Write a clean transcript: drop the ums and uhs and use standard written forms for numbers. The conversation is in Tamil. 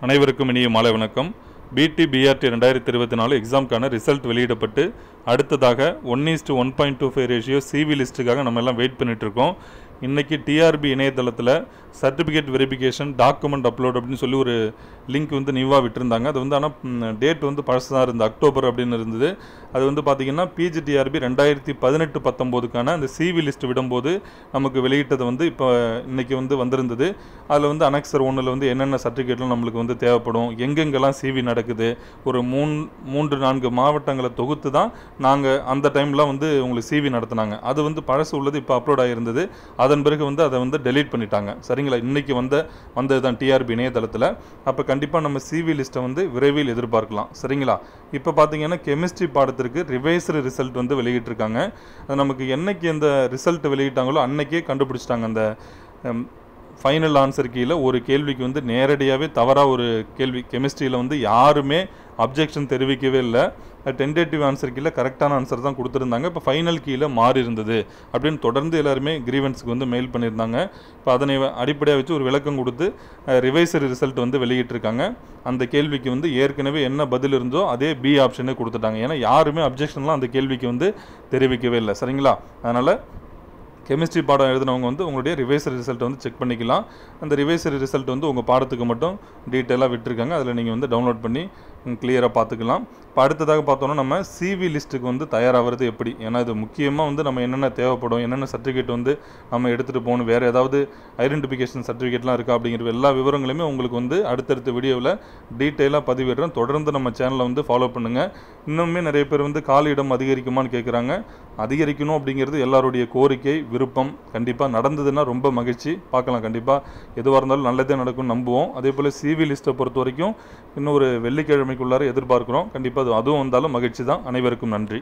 அனைவருக்கும் இனிய மாலை வணக்கம். பிடி பிஆர்டி 2024 எக்ஸாம்க்கான ரிசல்ட் வெளியிடப்பட்டு அடுத்ததாக 1:1.25 ரேஷியோ சிவி லிஸ்ட்டுக்காக நம்ம எல்லாம் வெயிட் பண்ணிட்டு இருக்கோம். இன்றைக்கி டிஆர்பி இணையதளத்தில் சர்டிஃபிகேட் வெரிஃபிகேஷன் டாக்குமெண்ட் அப்லோட் அப்படின்னு சொல்லி ஒரு லிங்க் வந்து நியூவாக விட்டுருந்தாங்க. அது வந்து ஆனால் டேட் வந்து பழசாக இருந்தது, அக்டோபர் அப்படின்னு இருந்தது. அது வந்து பார்த்திங்கன்னா பிஜிடிஆர்பி 2018-19க்கான அந்த சிவி லிஸ்ட் விடும்போது நமக்கு வெளியிட்டது வந்து இப்போ இன்றைக்கி வந்து வந்திருந்தது. அதில் வந்து அனெக்சர் 1ல் வந்து என்னென்ன சர்டிஃபிகேட்லாம் நம்மளுக்கு வந்து தேவைப்படும், எங்கெங்கெல்லாம் சிவி நடக்குது, ஒரு 3-4 மாவட்டங்களை தொகுத்து தான் நாங்கள் அந்த டைம்லாம் வந்து உங்களுக்கு சிவி நடத்தினாங்க. அது வந்து பழசு உள்ளது இப்போ அப்லோட் ஆகியிருந்தது. அதன் பிறகு வந்து அதை வந்து டெலீட் பண்ணிட்டாங்க. சரிங்களா? இன்றைக்கி வந்தது தான் டிஆர்பி இணையதளத்தில். அப்போ கண்டிப்பாக நம்ம சிவி லிஸ்ட்டை வந்து விரைவில் எதிர்பார்க்கலாம். சரிங்களா? இப்போ பார்த்தீங்கன்னா கெமிஸ்ட்ரி பாடத்திற்கு ரிவைஸ்டு ரிசல்ட் வந்து வெளியிட்டிருக்காங்க. அது நமக்கு என்னைக்கு அந்த ரிசல்ட் வெளியிட்டாங்களோ அன்னைக்கே கண்டுபிடிச்சிட்டாங்க. அந்த ஃபைனல் ஆன்சர் கீழே ஒரு கேள்விக்கு வந்து நேரடியாகவே தவறாக ஒரு கேள்வி கெமிஸ்ட்ரியில் வந்து யாருமே அப்ஜெக்ஷன் தெரிவிக்கவே இல்லை. டென்டேட்டிவ் ஆன்சர் கீழே கரெக்டான ஆன்சர் தான் கொடுத்துருந்தாங்க. இப்போ ஃபைனல் கீழே மாறி இருந்தது அப்படின்னு தொடர்ந்து எல்லாருமே கிரீவன்ஸுக்கு வந்து மெயில் பண்ணியிருந்தாங்க. இப்போ அதனை அடிப்படையாக வச்சு ஒரு விளக்கம் கொடுத்து ரிவைஸ்டு ரிசல்ட் வந்து வெளியிட்டிருக்காங்க. அந்த கேள்விக்கு வந்து ஏற்கனவே என்ன பதில் இருந்தோ அதே பி ஆப்ஷனே கொடுத்துட்டாங்க. ஏன்னா யாருமே அப்ஜெக்ஷன்லாம் அந்த கேள்விக்கு வந்து தெரிவிக்கவே இல்லை. சரிங்களா? அதனால் கெமிஸ்ட்ரி பாடம் எழுதினவங்க வந்து உங்களுடைய ரிவைஸ்டு ரிசல்ட்டை வந்து செக் பண்ணிக்கலாம். அந்த ரிவைஸ்டு ரிசல்ட் வந்து உங்கள் பாடத்துக்கு மட்டும் டீட்டெயிலாக விட்டுருக்காங்க. அதில் நீங்கள் வந்து டவுன்லோட் பண்ணி கிளியராக பார்த்துக்கலாம். இப்போ அடுத்ததாக பார்த்தோன்னா நம்ம சிவி லிஸ்ட்டுக்கு வந்து தயாராகிறது எப்படி, ஏன்னா இது முக்கியமாக வந்து நம்ம என்னென்ன தேவைப்படும், என்னென்ன சர்டிஃபிகேட் வந்து நம்ம எடுத்துகிட்டு போகணும், வேறு ஏதாவது ஐடென்டிஃபிகேஷன் சர்டிஃபிகேட்லாம் இருக்கா அப்படிங்கிற எல்லா விவரங்களுமே உங்களுக்கு வந்து அடுத்தடுத்த வீடியோவில் டீட்டெயிலாக பதிவிடுறேன். தொடர்ந்து நம்ம சேனலை வந்து ஃபாலோ பண்ணுங்கள். இன்னுமே நிறைய பேர் வந்து காலியிடம் அதிகரிக்குமான்னு கேட்குறாங்க. அதிகரிக்கணும் அப்படிங்கிறது எல்லாருடைய கோரிக்கை, விருப்பம். கண்டிப்பாக நடந்ததுன்னா ரொம்ப மகிழ்ச்சி. பார்க்கலாம், கண்டிப்பாக எதுவாக இருந்தாலும் நல்லதே நடக்கும்னு நம்புவோம். அதே போல் சிவி லிஸ்ட்டை பொறுத்த வரைக்கும் இன்னும் ஒரு வெள்ளிக்கிழமைக்குள்ளார எதிர்பார்க்குறோம். கண்டிப்பாக அதுவும் வந்தாலும் மகிழ்ச்சி தான். அனைவருக்கும் நன்றி.